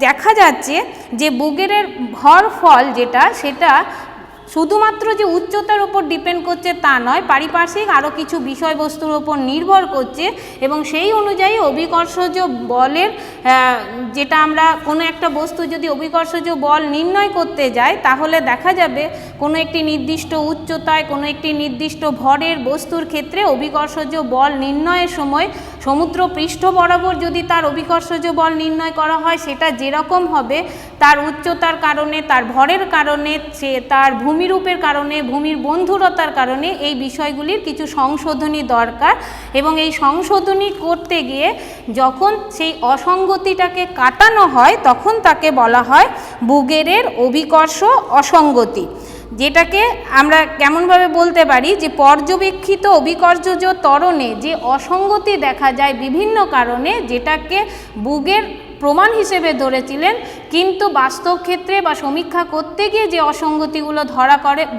দেখা যাচ্ছে যে বুগেরের ভরফল যেটা, সেটা শুধুমাত্র যে উচ্চতার উপর ডিপেন্ড করছে তা নয়, পারিপার্শ্বিক আরও কিছু বিষয়বস্তুর ওপর নির্ভর করছে। এবং সেই অনুযায়ী অভিকর্ষজ বলের যেটা আমরা কোনো একটা বস্তু যদি অভিকর্ষজ বল নির্ণয় করতে যাই, তাহলে দেখা যাবে কোনো একটি নির্দিষ্ট উচ্চতায় কোনো একটি নির্দিষ্ট ভরের বস্তুর ক্ষেত্রে অভিকর্ষজ বল নির্ণয়ের সময় সমুদ্র পৃষ্ঠ বরাবর যদি তার অভিকর্ষজ বল নির্ণয় করা হয়, সেটা যেরকম হবে তার উচ্চতার কারণে, তার ভরের কারণে, সে তার ভূমিরূপের কারণে, ভূমির বন্ধুরতার কারণে এই বিষয়গুলির কিছু সংশোধনী দরকার। এবং এই সংশোধনী করতে গিয়ে যখন সেই অসঙ্গতিটাকে কাটানো হয়, তখন তাকে বলা হয় বুগেরের অভিকর্ষ অসঙ্গতি। যেটাকে আমরা কেমনভাবে বলতে পারি যে পর্যবেক্ষিত অভিকর্ষজ ত্বরণে যে অসঙ্গতি দেখা যায় বিভিন্ন কারণে, যেটাকে বুগের প্রমাণ হিসেবে ধরেছিলেন, কিন্তু বাস্তব ক্ষেত্রে বা সমীক্ষা করতে গিয়ে যে অসঙ্গতিগুলো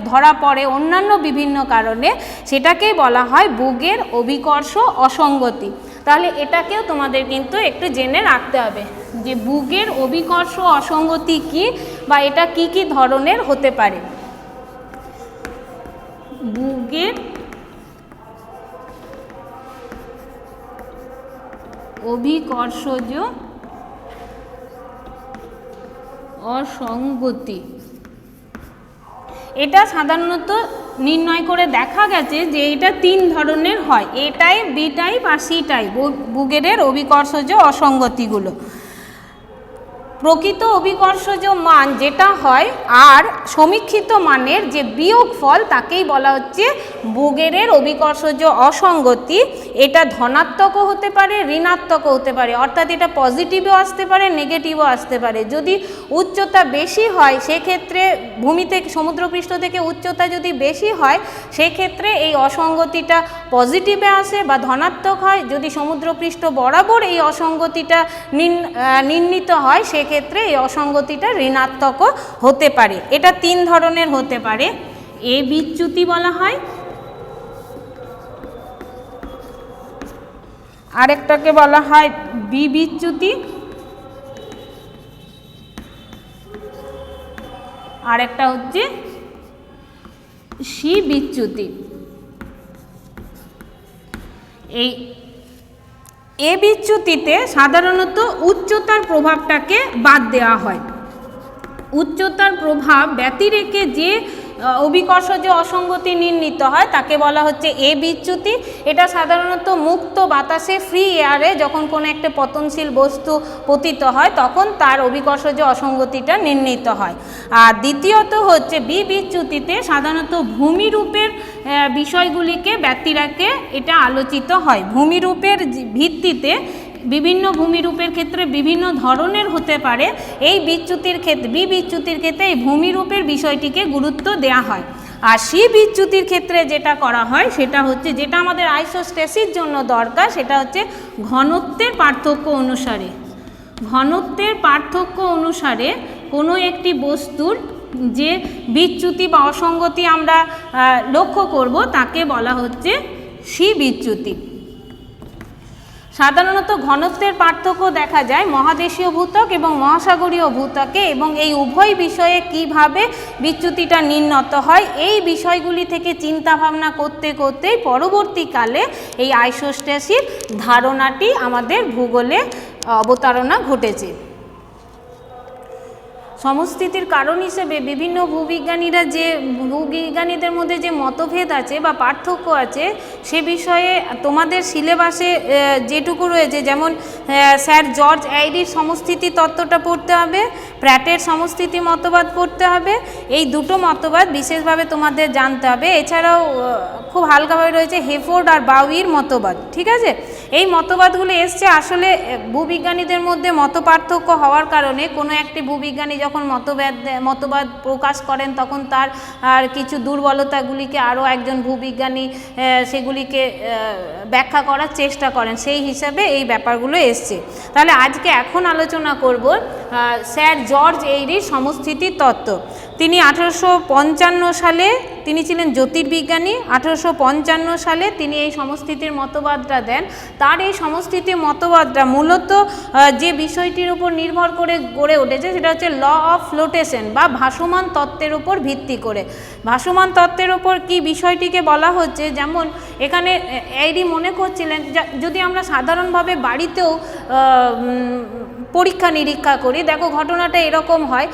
ধরা পড়ে অন্যান্য বিভিন্ন কারণে, সেটাকেই বলা হয় বুগের অভিকর্ষ অসঙ্গতি। তাহলে এটাকেও তোমাদের কিন্তু একটু জেনে রাখতে হবে যে বুগের অভিকর্ষ অসঙ্গতি কি, বা এটা কি কি ধরনের হতে পারে। বুগের অভিকর্ষজ অসঙ্গতি, এটা সাধারণত নির্ণয় করে দেখা গেছে যে এটা 3 ধরনের হয়, এ টাইপ, বি টাইপ আর সি টাইপ বুগেরের অভিকর্ষজ অসঙ্গতিগুলো। প্রকৃত অভিকর্ষজ মান যেটা হয় আর সমীক্ষিত মানের যে বিয়োগফল, তাকেই বলা হচ্ছে বুগেরের অভিকর্ষজ অসঙ্গতি। এটা ধনাত্মকও হতে পারে, ঋণাত্মকও হতে পারে, অর্থাৎ এটা পজিটিভও আসতে পারে, নেগেটিভও আসতে পারে। যদি উচ্চতা বেশি হয়, সেক্ষেত্রে ভূমি থেকে সমুদ্রপৃষ্ঠ থেকে উচ্চতা যদি বেশি হয়, সেক্ষেত্রে এই অসঙ্গতিটা পজিটিভে আসে বা ধনাত্মক হয়। যদি সমুদ্রপৃষ্ঠ বরাবর এই অসঙ্গতিটা নির্ণীত হয়, সেক্ষেত্রে এই অসঙ্গতিটা ঋণাত্মকও হতে পারে। এটা 3 ধরনের হতে পারে। এ বিচ্যুতি বলা হয়, আরেকটাকে বলা হয় বি বিচ্যুতি, আরেকটা হচ্ছে সি বিচ্যুতি। এই এ বিচ্যুতিতে সাধারণত উচ্চতার প্রভাবটাকে বাদ দেওয়া হয়। উচ্চতার প্রভাব ব্যতিরেকে যে অভিকর্ষজ অসঙ্গতি নির্ণীত হয় তাকে বলা হচ্ছে এ বিচ্যুতি। এটা সাধারণত মুক্ত বাতাসে ফ্রি এয়ারে যখন কোনো একটা পতনশীল বস্তু পতিত হয় তখন তার অভিকর্ষজ অসঙ্গতিটা নির্ণীত হয়। আর দ্বিতীয়ত হচ্ছে বি বিচ্যুতিতে সাধারণত ভূমিরূপের বিষয়গুলিকে ব্যতিরেকে এটা আলোচিত হয়। ভূমিরূপের ভিত্তিতে বিভিন্ন ভূমিরূপের ক্ষেত্রে বিভিন্ন ধরনের হতে পারে। এই বিচ্যুতির ক্ষেত্রে বি বিচ্যুতির ক্ষেত্রে এই ভূমিরূপের বিষয়টিকে গুরুত্ব দেওয়া হয়। আর সি বিচ্যুতির ক্ষেত্রে যেটা করা হয় সেটা হচ্ছে, যেটা আমাদের আইসোস্ট্যাসির জন্য দরকার, সেটা হচ্ছে ঘনত্বের পার্থক্য অনুসারে। ঘনত্বের পার্থক্য অনুসারে কোনো একটি বস্তুর যে বিচ্যুতি বা অসঙ্গতি আমরা লক্ষ্য করব তাকে বলা হচ্ছে সি বিচ্যুতি। সাধারণত ঘনত্বের পার্থক্য দেখা যায় মহাদেশীয় ভূত্বক এবং মহাসাগরীয় ভূত্বকে, এবং এই উভয় বিষয়ে কিভাবে বিচ্যুতিটা নির্ণত হয় এই বিষয়গুলি থেকে চিন্তা ভাবনা করতে করতেই পরবর্তীকালে এই আইসোস্ট্যাসির ধারণাটি আমাদের ভূগোলে অবতারণা ঘটেছে। সমস্থিতির কারণ হিসেবে বিভিন্ন ভূবিজ্ঞানীদের মধ্যে যে মতভেদ আছে বা পার্থক্য আছে সে বিষয়ে তোমাদের সিলেবাসে যেটুকু রয়েছে, যেমন স্যার জর্জ এইরির সমস্থিতি তত্ত্বটা পড়তে হবে, প্র্যাটের সমস্থিতি মতবাদ পড়তে হবে। এই দুটো মতবাদ বিশেষভাবে তোমাদের জানতে হবে। এছাড়াও খুব হালকাভাবে রয়েছে হেফোর্ড আর বাউইর মতবাদ, ঠিক আছে। এই মতবাদগুলো এসছে আসলে ভূবিজ্ঞানীদের মধ্যে মত পার্থক্য হওয়ার কারণে কোনো একটি ভূবিজ্ঞানী যখন মতবাদ প্রকাশ করেন তখন তার আর কিছু দুর্বলতাগুলিকে আরও একজন ভূবিজ্ঞানী সেগুলিকে ব্যাখ্যা করার চেষ্টা করেন, সেই হিসাবে এই ব্যাপারগুলো এসছে। তাহলে আজকে এখন আলোচনা করব স্যার জর্জ এইরির সমস্থিতি তত্ত্ব। তিনি 1855 সালে তিনি ছিলেন জ্যোতির্বিজ্ঞানী। 1855 সালে তিনি এই সমস্থিতির মতবাদটা দেন। তার এই সমস্থিতির মতবাদটা মূলত যে বিষয়টির উপর নির্ভর করে গড়ে উঠেছে সেটা হচ্ছে ল অফ ফ্লোটেশন বা ভাসমান তত্ত্বের উপর ভিত্তি করে। ভাসমান তত্ত্বের উপর কি বিষয়টিকে বলা হচ্ছে, যেমন এখানে এইরি মনে করছিলেন যদি আমরা সাধারণভাবে বাড়িতেও পরীক্ষা নিরীক্ষা করি, দেখো ঘটনাটা এরকম হয়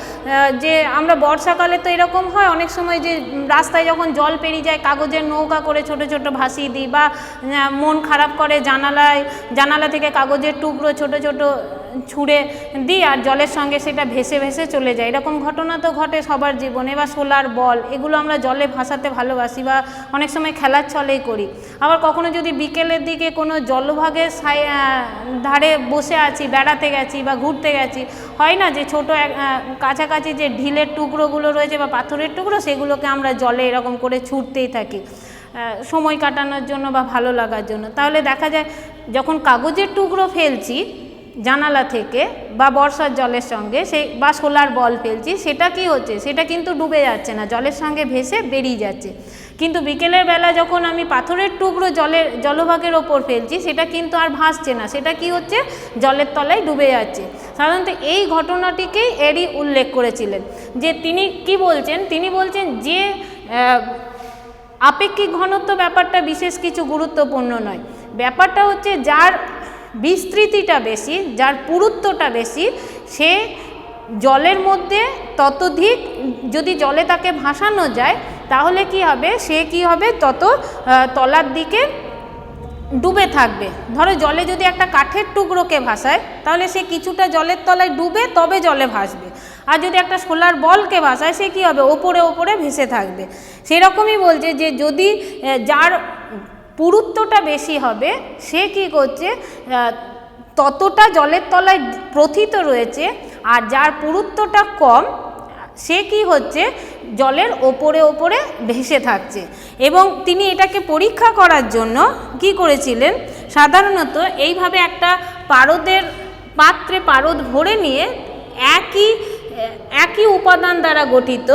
যে আমরা বর্ষাকালে তো এরকম হয় অনেক সময় যে রাস্তায় যখন জল পেরিয়ে যায় কাগজের নৌকা করে ছোট ছোট ভাসিয়ে দিই, বা মন খারাপ করে জানালা থেকে কাগজের টুকরো ছোট ছোট ছুঁড়ে দিই আর জলের সঙ্গে সেটা ভেসে ভেসে চলে যায়। এরকম ঘটনা তো ঘটে সবার জীবনে। বা সোলার বল, এগুলো আমরা জলে ভাসাতে ভালোবাসি বা অনেক সময় খেলার ছলেই করি। আবার কখনো যদি বিকেলের দিকে কোনো জলভাগের ধারে বসে আছি, বেড়াতে গেছি বা ঘুরতে গেছি, হয় না যে ছোট কাছাকাছি যে ঢিলের টুকরোগুলো রয়েছে বা পাথরের টুকরো, সেগুলোকে আমরা জলে এরকম করে ছুটতেই থাকি সময় কাটানোর জন্য বা ভালো লাগার জন্য। তাহলে দেখা যায় যখন কাগজের টুকরো ফেলছি জানালা থেকে বা বর্ষার জলের সঙ্গে বা সোলার বল ফেলছি, সেটা কি হচ্ছে, সেটা কিন্তু ডুবে যাচ্ছে না, জলের সঙ্গে ভেসে বেরিয়ে যাচ্ছে। কিন্তু বিকেলের বেলা যখন আমি পাথরের টুকরো জলভাগের ওপর ফেলছি সেটা কিন্তু আর ভাসছে না, সেটা কি হচ্ছে, জলের তলায় ডুবে যাচ্ছে। সাধারণত এই ঘটনাটিকেই এইরি উল্লেখ করেছিলেন। যে তিনি কি বলছেন, তিনি বলছেন যে আপেক্ষিক ঘনত্ব ব্যাপারটা বিশেষ কিছু গুরুত্বপূর্ণ নয়, ব্যাপারটা হচ্ছে যার বিস্তৃতিটা বেশি, যার পুরুত্বটা বেশি, সে জলের মধ্যে ততোধিক যদি জলে তাকে ভাসানো যায় তাহলে কি হবে, সে কি হবে তত তলার দিকে ডুবে থাকবে। ধরো জলে যদি একটা কাঠের টুকরোকে ভাসায় তাহলে সে কিছুটা জলের তলায় ডুবে তবে জলে ভাসবে, আর যদি একটা সোলার বলকে ভাসায় সে কি হবে, ওপরে ওপরে ভেসে থাকবে। সেরকমই বলছে যে যদি যার পুরুত্বটা বেশি হবে সে কি করছে, ততটা জলের তলায় প্রথিত রয়েছে, আর যার পুরুত্বটা কম সে কি হচ্ছে, জলের ওপরে ওপরে ভেসে থাকছে। এবং তিনি এটাকে পরীক্ষা করার জন্য কি করেছিলেন, সাধারণত এইভাবে একটা পাত্রে পারদ ভরে নিয়ে একই উপাদান দ্বারা গঠিত,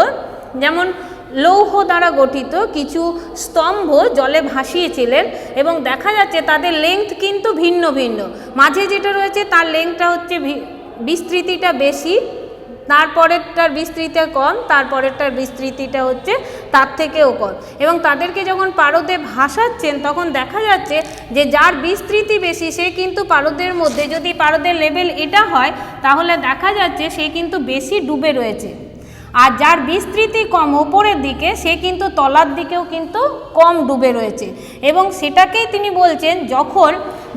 যেমন লৌহ দ্বারা গঠিত কিছু স্তম্ভ জলে ভাসিয়েছিলেন এবং দেখা যাচ্ছে তাদের লেংথ কিন্তু ভিন্ন ভিন্ন। মাঝে যেটা রয়েছে তার লেংথটা হচ্ছে বিস্তৃতিটা বেশি, তারপরেরটার বিস্তৃতি কম, তারপরেরটার বিস্তৃতিটা হচ্ছে তার থেকেও কম। এবং তাদেরকে যখন পারদে ভাসাচ্ছেন তখন দেখা যাচ্ছে যে যার বিস্তৃতি বেশি সে কিন্তু পারদের মধ্যে, যদি পারদের লেভেল এটা হয় তাহলে দেখা যাচ্ছে সে কিন্তু বেশি ডুবে রয়েছে, আর যার বিস্তৃতি কম ওপরের দিকে সে কিন্তু তলার দিকেও কিন্তু কম ডুবে রয়েছে। এবং সেটাকেই তিনি বলছেন, যখন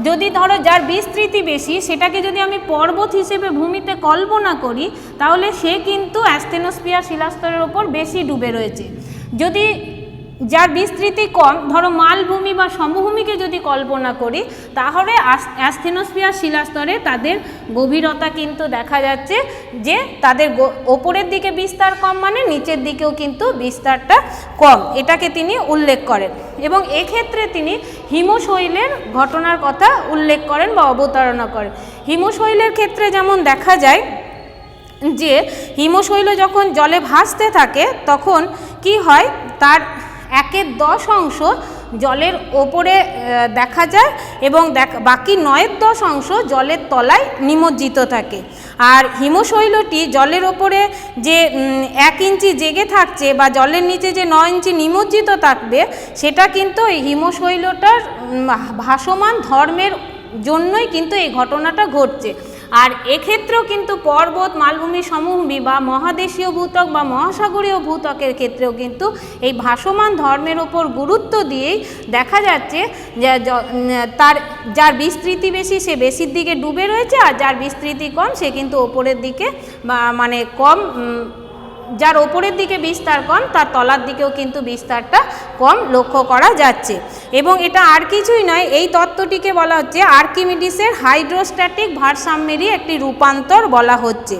যদি ধরো যার বিস্তৃতি বেশি সেটাকে যদি আমি পর্বত হিসেবে ভূমিতে কল্পনা করি তাহলে সে কিন্তু অ্যাসথেনোস্ফিয়ার শিলাস্তরের ওপর বেশি ডুবে রয়েছে। যদি যার বিস্তৃতি কম, ধরো মালভূমি বা সমভূমিকে যদি কল্পনা করি তাহলে অ্যাসথেনোস্ফিয়ার শিলাস্তরে তাদের গভীরতা কিন্তু দেখা যাচ্ছে যে তাদের ওপরের দিকে বিস্তার কম, মানে নিচের দিকেও কিন্তু বিস্তারটা কম, এটাকে তিনি উল্লেখ করেন। এবং এক্ষেত্রে তিনি হিমশৈলের ঘটনার কথা উল্লেখ করেন বা অবতারণা করেন। হিমশৈলের ক্ষেত্রে যেমন দেখা যায় যে হিমশৈল যখন জলে ভাসতে থাকে তখন কি হয়, তার 1/10 অংশ জলের ওপরে দেখা যায় এবং বাকি 9/10 অংশ জলের তলায় নিমজ্জিত থাকে। আর হিমশৈলটি জলের ওপরে যে 1 ইঞ্চি জেগে থাকছে বা জলের নিচে যে 9 ইঞ্চি নিমজ্জিত থাকবে, সেটা কিন্তু এই হিমশৈলটার ভাসমান ধর্মের জন্যই কিন্তু এই ঘটনাটা ঘটছে। আর এক্ষেত্রেও কিন্তু পর্বত, মালভূমি, সমভূমি বা মহাদেশীয় ভূত্বক বা মহাসাগরীয় ভূত্বকের ক্ষেত্রেও কিন্তু এই ভাসমান ধর্মের ওপর গুরুত্ব দিয়েই দেখা যাচ্ছে যে তার যার বিস্তৃতি বেশি সে বেশির দিকে ডুবে রয়েছে, আর যার বিস্তৃতি কম সে কিন্তু ওপরের দিকে মানে কম, যার ওপরের দিকে বিস্তার কম তার তলার দিকেও কিন্তু বিস্তারটা কম লক্ষ্য করা যাচ্ছে। এবং এটা আর কিছুই নয়, এই তত্ত্বটিকে বলা হচ্ছে আর্কিমিডিসের হাইড্রোস্ট্যাটিক ভারসাম্যেরই একটি রূপান্তর বলা হচ্ছে।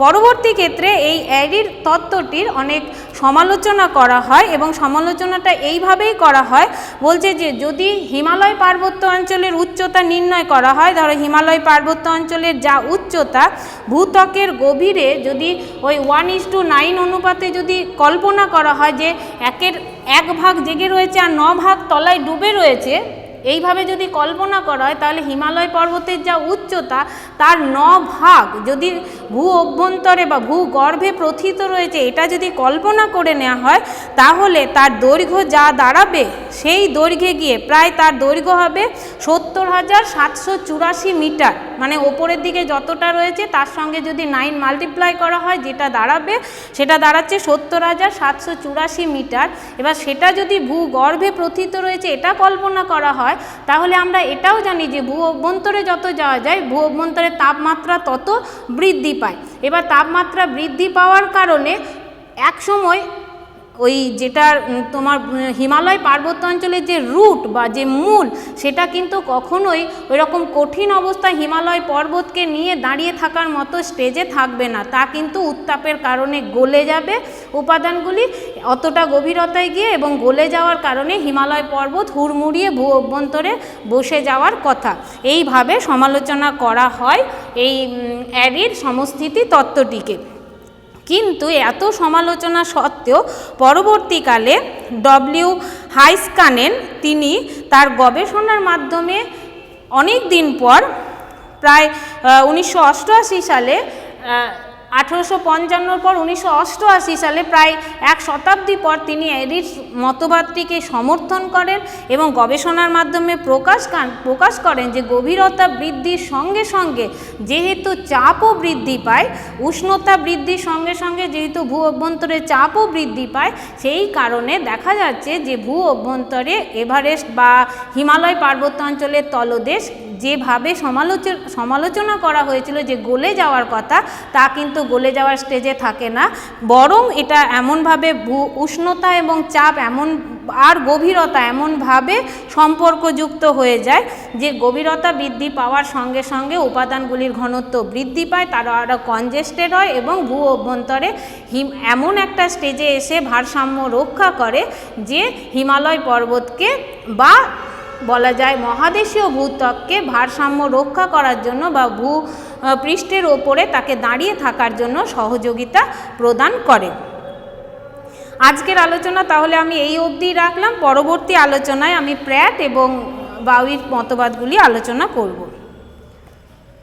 পরবর্তী ক্ষেত্রে এই অ্যারির তত্ত্বটির অনেক সমালোচনা করা হয় এবং সমালোচনাটা এইভাবেই করা হয়, বলছে যে যদি হিমালয় পার্বত্য অঞ্চলের উচ্চতা নির্ণয় করা হয়, ধরো হিমালয় পার্বত্য অঞ্চলের যা উচ্চতা ভূত্বকের গভীরে যদি ওই 1:9 অনুপাতে যদি কল্পনা করা হয় যে 1 ভাগ জেগে রয়েছে আর 9 ভাগ তলায় ডুবে রয়েছে, এইভাবে যদি কল্পনা করা হয় তাহলে হিমালয় পর্বতের যা উচ্চতা তার 9 ভাগ যদি ভূ অভ্যন্তরে বা ভূগর্ভে প্রথিত রয়েছে, এটা যদি কল্পনা করে নেওয়া হয় তাহলে তার দৈর্ঘ্য যা দাঁড়াবে সেই দৈর্ঘ্যে গিয়ে প্রায় তার দৈর্ঘ্য হবে 70,784 মিটার। মানে ওপরের দিকে যতটা রয়েছে তার সঙ্গে যদি 9 মাল্টিপ্লাই করা হয় যেটা দাঁড়াবে সেটা দাঁড়াচ্ছে 70,784 মিটার। এবার সেটা যদি ভূগর্ভে প্রথিত রয়েছে এটা কল্পনা করা হয় তাহলে আমরা এটাও জানি যে ভূ অভ্যন্তরে যত যাওয়া যায় ভূ অভ্যন্তরে তাপমাত্রা তত বৃদ্ধি পায়। এবার তাপমাত্রা বৃদ্ধি পাওয়ার কারণে এক সময় ওই যেটা তোমার হিমালয় পার্বত্য অঞ্চলের যে রুট বা যে মূল সেটা কিন্তু কখনোই ওই রকম কঠিন অবস্থায় হিমালয় পর্বতকে নিয়ে দাঁড়িয়ে থাকার মতো স্টেজে থাকবে না, তা কিন্তু উত্তাপের কারণে গলে যাবে উপাদানগুলি অতটা গভীরতায় গিয়ে, এবং গলে যাওয়ার কারণে হিমালয় পর্বত হুড়মুড়িয়ে ভূ অভ্যন্তরে বসে যাওয়ার কথা। এইভাবে সমালোচনা করা হয় এই অ্যারির সমস্থিতি তত্ত্বটিকে। কিন্তু এত সমালোচনা সত্ত্বেও পরবর্তীকালে ডব্লিউ হাইস্কানেন তিনি তার গবেষণার মাধ্যমে অনেক দিন পর প্রায় 1988 সালে 1855 পর 1988 সালে প্রায় 1 শতাব্দী পর তিনি অ্যারির মতবাদটিকে সমর্থন করেন এবং গবেষণার মাধ্যমে প্রকাশ করেন যে গভীরতা বৃদ্ধির সঙ্গে সঙ্গে যেহেতু চাপও বৃদ্ধি পায়, উষ্ণতা বৃদ্ধির সঙ্গে সঙ্গে যেহেতু ভূ অভ্যন্তরে চাপও বৃদ্ধি পায়, সেই কারণে দেখা যাচ্ছে যে ভূ অভ্যন্তরে এভারেস্ট বা হিমালয় পার্বত্য অঞ্চলের তলদেশ যেভাবে সমালোচনা করা হয়েছিল যে গলে যাওয়ার কথা, তা কিন্তু গলে যাওয়ার স্টেজে থাকে না, বরং এটা এমনভাবে উষ্ণতা এবং চাপ এমন আর গভীরতা এমনভাবে সম্পর্কযুক্ত হয়ে যায় যে গভীরতা বৃদ্ধি পাওয়ার সঙ্গে সঙ্গে উপাদানগুলির ঘনত্ব বৃদ্ধি পায়, তারা আরও কনজেস্টেড হয় এবং ভূ অভ্যন্তরে এমন একটা স্টেজে এসে ভারসাম্য রক্ষা করে যে হিমালয় পর্বতকে বা বলা যায় মহাদেশীয় ভূত্বককে ভারসাম্য রক্ষা করার জন্য বা ভূ পৃষ্ঠের ওপরে তাকে দাঁড়িয়ে থাকার জন্য সহযোগিতা প্রদান করে। আজকের আলোচনা তাহলে আমি এই অবধি রাখলাম। পরবর্তী আলোচনায় আমি প্র্যাট এবং বাউইর মতবাদগুলি আলোচনা করব।